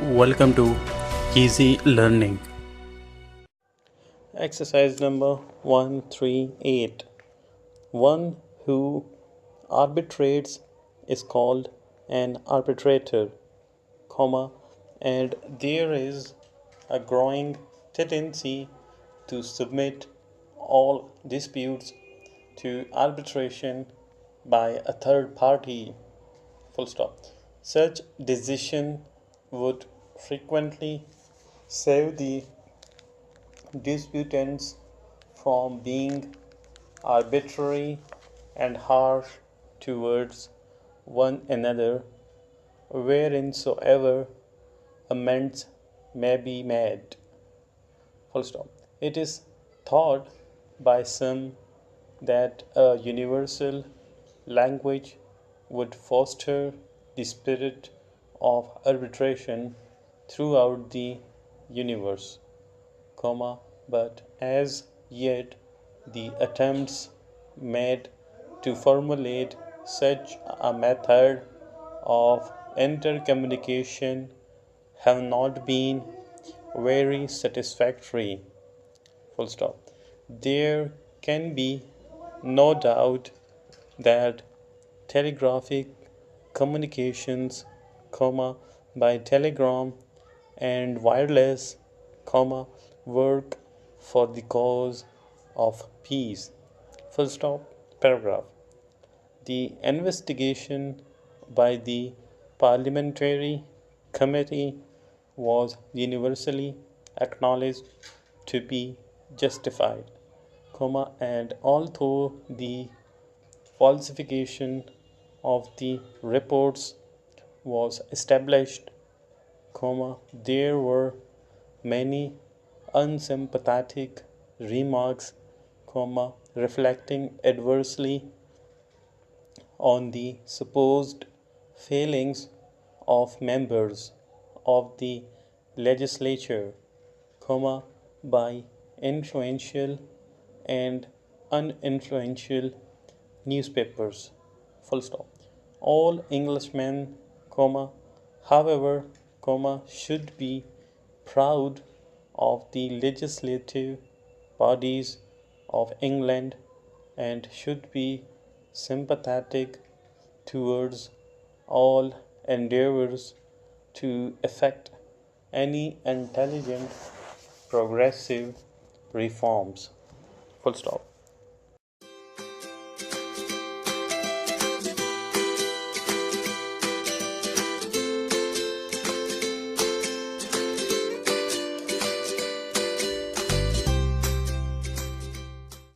Welcome to Easy Learning. Exercise number 138. One who arbitrates is called an arbitrator, and there is a growing tendency to submit all disputes to arbitration by a third party. Full stop. Such decision would frequently save the disputants from being arbitrary and harsh towards one another whereinsoever amends may be made. Full stop. It is thought by some that a universal language would foster the spirit of arbitration throughout the universe, but as yet the attempts made to formulate such a method of intercommunication have not been very satisfactory. Full stop. There can be no doubt that telegraphic communications, by telegram and wireless, work for the cause of peace. Full stop. Paragraph. The investigation by the Parliamentary Committee was universally acknowledged to be justified, and although the falsification of the reports was established, there were many unsympathetic remarks, reflecting adversely on the supposed failings of members of the legislature, by influential and uninfluential newspapers. Full stop. All Englishmen, however, should be proud of the legislative bodies of England and should be sympathetic towards all endeavors to effect any intelligent progressive reforms. Full stop.